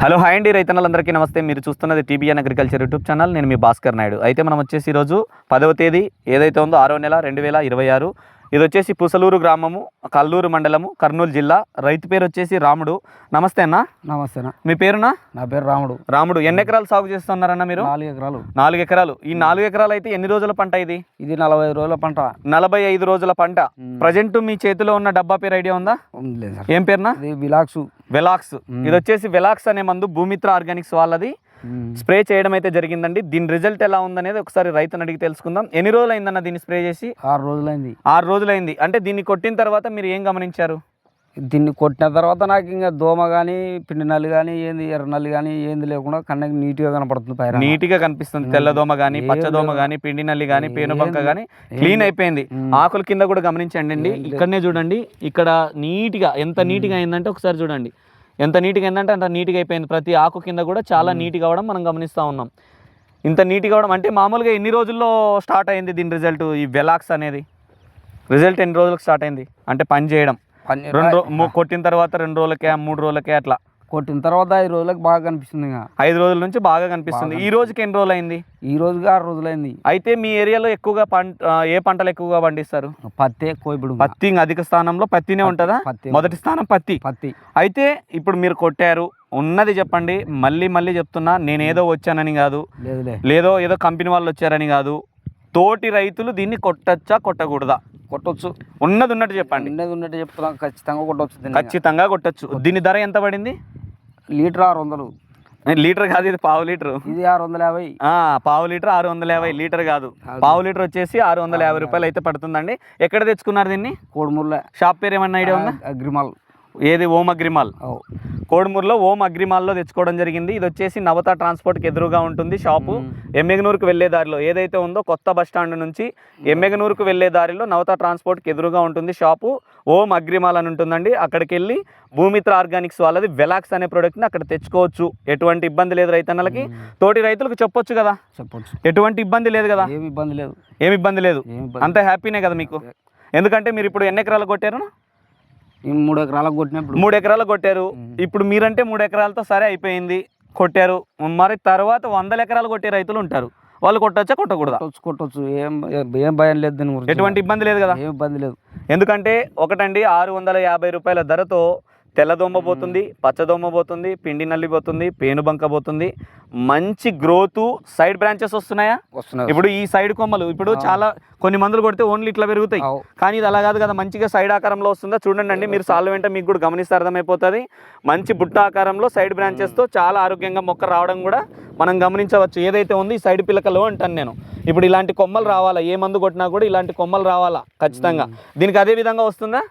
Hello hi అండి రైతన్నలందరికీ నమస్తే. మీరు చూస్తున్నది టీబీఎన్ అగ్రికల్చర్ యూట్యూబ్ ఛానల్. నేను మీ భాస్కర్ నాయుడు. అయితే మనం వచ్చేసి ఈరోజు 10వ తేదీ ఏదైతే ఉందో 6వ నెల 2026. ఇది వచ్చేసి పుసలూరు గ్రామము, కల్లూరు మండలము, కర్నూలు జిల్లా. రైతు పేరు వచ్చేసి రాముడు. నమస్తే అన్న. నమస్తే అన్న. మీ పేరునా? నా పేరు రాముడు. రాముడు, ఎన్ని ఎకరాలు సాగు చేస్తున్నారన్న మీరు? 4 ఎకరాలు. 4 ఎకరాలు. ఈ 4 ఎకరాలు అయితే ఎన్ని రోజుల పంట ఇది? ఇది 45 రోజుల పంట. 45 రోజుల పంట. ప్రజెంట్ మీ చేతిలో ఉన్న డబ్బా పేరు ఐడియా ఉందా? లేదు సార్. ఏం పేరునా? ఇది విలాక్స్. వెలాక్స్. ఇది వచ్చేసి వెలాక్స్ అనే మందు భూమిత్ర ఆర్గానిక్స్ వాళ్ళది స్ప్రే చేయడం అయితే జరిగిందండి. దీని రిజల్ట్ ఎలా ఉందనేది ఒకసారి రైతుని అడిగి తెలుసుకుందాం. ఎన్ని రోజులు అయిందన్న దీన్ని స్ప్రే చేసి? 6 రోజులైంది. 6 రోజులైంది. అంటే దీన్ని కొట్టిన తర్వాత మీరు ఏం గమనించారు? దీన్ని కొట్టిన తర్వాత నాకు ఇంకా దోమ కానీ, పిండి నల్లి కానీ, ఏంది ఎర్ర నల్లి కానీ ఏంది లేకుండా కన్నకి నీట్గా కనపడుతుంది. పైన నీట్గా కనిపిస్తుంది. తెల్లదోమ కానీ, పచ్చదోమ కానీ, పిండి నల్లి కానీ, పేనుబంక కానీ క్లీన్ అయిపోయింది. ఆకుల కింద కూడా గమనించండి అండి. ఇక్కడనే చూడండి, ఇక్కడ నీట్గా ఎంత నీట్గా అయిందంటే ఒకసారి చూడండి. ఎంత నీట్గా అయిందంటే అంత నీట్గా అయిపోయింది. ప్రతి ఆకు కింద కూడా చాలా నీట్గా అవ్వడం మనం గమనిస్తూ ఉన్నాం. ఇంత నీట్గా అవ్వడం అంటే మామూలుగా ఎన్ని రోజుల్లో స్టార్ట్ అయింది దీని రిజల్ట్? ఈ వెలాక్స్ అనేది రిజల్ట్ ఎన్ని రోజులకు స్టార్ట్ అయింది అంటే పని చేయడం? కొట్టిన తర్వాత 2 రోజులకే, 3 రోజులకే అట్లా? కొట్టిన తర్వాత 5 రోజులకు బాగా కనిపిస్తుంది. 5 రోజుల నుంచి బాగా కనిపిస్తుంది. ఈ రోజుకి ఎన్ని రోజులు అయింది? ఈ రోజుకి 6 రోజులైంది. అయితే మీ ఏరియాలో ఎక్కువగా ఏ పంటలు ఎక్కువగా పండిస్తారు? పత్తి ఎక్కువ. ఇప్పుడు పత్తి అధిక స్థానంలో పత్తినే ఉంటుందా? మొదటి స్థానం పత్తి. అయితే ఇప్పుడు మీరు కొట్టారు, ఉన్నది చెప్పండి. మళ్ళీ చెప్తున్నా, నేనేదో వచ్చానని కాదు, లేదో ఏదో కంపెనీ వాళ్ళు వచ్చారని కాదు. తోటి రైతులు దీన్ని కొట్టచ్చా కొట్టకూడదా? కొట్టొచ్చు. ఉన్నది ఉన్నట్టు చెప్పండి. ఉన్నది ఉన్నట్టు చెప్తున్నాం. ఖచ్చితంగా కొట్టవచ్చు. ఖచ్చితంగా కొట్టచ్చు. దీని ధర ఎంత పడింది? లీటర్ 600. లీటర్ కాదు, ఇది పావు లీటర్. ఇది 650. పావు లీటర్ 650. లీటర్ కాదు, పావు లీటర్ వచ్చేసి 650 రూపాయలు అయితే పడుతుందండి. ఎక్కడ తెచ్చుకున్నారు దీన్ని? కోడుమూరులో. షాప్ పేరు ఏమన్నా ఐడియా ఉందా? అగ్రిమాల్. ఏది? ఓం అగ్రిమాల్. కోడుమూరులో ఓం అగ్రిమాల్లో తెచ్చుకోవడం జరిగింది. ఇది వచ్చేసి నవత ట్రాన్స్పోర్ట్కి ఎదురుగా ఉంటుంది షాపు. ఎమ్మెగనూరుకు వెళ్ళే దారిలో ఏదైతే ఉందో కొత్త బస్ స్టాండ్ నుంచి ఎమ్మెగనూరుకు వెళ్ళే దారిలో నవత ట్రాన్స్పోర్ట్కి ఎదురుగా ఉంటుంది షాపు. ఓం అగ్రిమాల్ అని ఉంటుందండి. అక్కడికి వెళ్ళి భూమిత్ర ఆర్గానిక్స్ వాళ్ళది వెలాక్స్ అనే ప్రోడక్ట్ని అక్కడ తెచ్చుకోవచ్చు. ఎటువంటి ఇబ్బంది లేదు. రైతన్నలకి, తోటి రైతులకు చెప్పొచ్చు కదా? చెప్పొచ్చు. ఎటువంటి ఇబ్బంది లేదు కదా? ఏమి ఇబ్బంది లేదు. ఏమి ఇబ్బంది లేదు. అంత హ్యాపీనే కదా మీకు? ఎందుకంటే మీరు ఇప్పుడు ఎన్ని ఎకరాలు కొట్టారు? 3 ఎకరాలకు కొట్టినప్పుడు 3 ఎకరాలు కొట్టారు. ఇప్పుడు మీరంటే 3 ఎకరాలతో సరే అయిపోయింది, కొట్టారు. మరి తర్వాత 100 ఎకరాలు కొట్టే రైతులు ఉంటారు. వాళ్ళు కొట్టొచ్చా కొట్టకూడదా? కొట్టొచ్చు. ఏం భయం లేదు. దీని గురించి ఎటువంటి ఇబ్బంది లేదు కదా? ఏం ఇబ్బంది లేదు. ఎందుకంటే ఒకటండి, 650 రూపాయల ధరతో తెల్లదోమ పోతుంది, పచ్చదోమ పోతుంది, పిండి నల్లి పోతుంది, పేనుబంక పోతుంది. మంచి గ్రోత్, సైడ్ బ్రాంచెస్ వస్తున్నాయా? ఇప్పుడు ఈ సైడ్ కొమ్మలు ఇప్పుడు చాలా కొన్ని మందులు కొడితే ఓన్లీ ఇట్లా పెరుగుతాయి, కానీ ఇది అలా కాదు కదా. మంచిగా సైడ్ ఆకారంలో వస్తుందా? చూడండి అండి, మీరు సాల్వ్ వెంట మీకు కూడా గమనిస్తే అర్థమైపోతుంది. మంచి బుట్ట ఆకారంలో సైడ్ బ్రాంచెస్తో చాలా ఆరోగ్యంగా మొక్క రావడం కూడా మనం గమనించవచ్చు. ఏదైతే ఉంది ఈ సైడ్ పిలకలో అంటాను నేను. ఇప్పుడు ఇలాంటి కొమ్మలు రావాలా, ఏ మందు కొట్టినా కూడా ఇలాంటి కొమ్మలు రావాలా ఖచ్చితంగా. దీనికి అదే విధంగా వస్తుందా?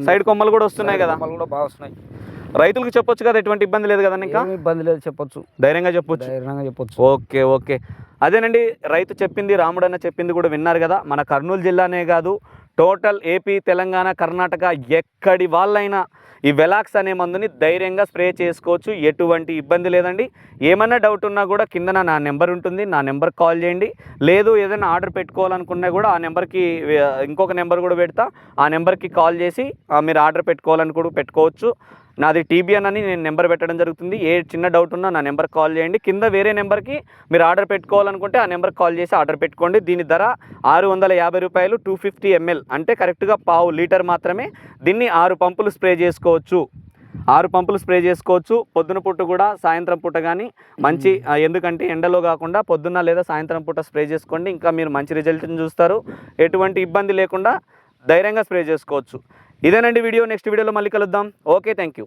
సైడ్ కొమ్మలు కూడా వస్తున్నాయి కదా? బాగా వస్తున్నాయి. రైతులకు చెప్పొచ్చు కదా, ఎటువంటి ఇబ్బంది లేదు కదా? ఇంకా ఇబ్బంది లేదు, చెప్పొచ్చు. ధైర్యంగా చెప్పొచ్చు. ఓకే. అదేనండి, రైతు చెప్పింది, రాముడన్న చెప్పింది కూడా విన్నారు కదా. మన కర్నూలు జిల్లానే కాదు, టోటల్ ఏపీ, తెలంగాణ, కర్ణాటక ఎక్కడి వాళ్ళైనా ఈ వెలాక్స్ అనే మందుని ధైర్యంగా స్ప్రే చేసుకోవచ్చు. ఎటువంటి ఇబ్బంది లేదండి. ఏమన్నా డౌట్ ఉన్నా కూడా కిందన నా నెంబర్ ఉంటుంది, నా నెంబర్కి కాల్ చేయండి. లేదు ఏదైనా ఆర్డర్ పెట్టుకోవాలనుకున్నా కూడా ఆ నెంబర్కి ఇంకొక నెంబర్ కూడా పెడతా, ఆ నెంబర్కి కాల్ చేసి మీరు ఆర్డర్ పెట్టుకోవాలని కూడా పెట్టుకోవచ్చు. నాది టీబీఎన్ అని నేను నెంబర్ పెట్టడం జరుగుతుంది. ఏ చిన్న డౌట్ ఉన్నా నా నెంబర్కి కాల్ చేయండి. కింద వేరే నెంబర్కి మీరు ఆర్డర్ పెట్టుకోవాలనుకుంటే ఆ నెంబర్కి కాల్ చేసి ఆర్డర్ పెట్టుకోండి. దీని ధర 650 రూపాయలు. 250 ml అంటే కరెక్ట్గా పావు లీటర్ మాత్రమే. దీన్ని 6 పంపులు స్ప్రే చేసుకోవచ్చు. 6 పంపులు స్ప్రే చేసుకోవచ్చు. పొద్దున పూట కూడా, సాయంత్రం పూట కానీ మంచి, ఎందుకంటే ఎండలో కాకుండా పొద్దున్న లేదా సాయంత్రం పూట స్ప్రే చేసుకోండి. ఇంకా మీరు మంచి రిజల్ట్ని చూస్తారు. ఎటువంటి ఇబ్బంది లేకుండా ధైర్యంగా స్ప్రే చేసుకోవచ్చు. ఇదేనండి వీడియో. నెక్స్ట్ వీడియోలో మళ్ళీ కలుద్దాం. Okay, thank you.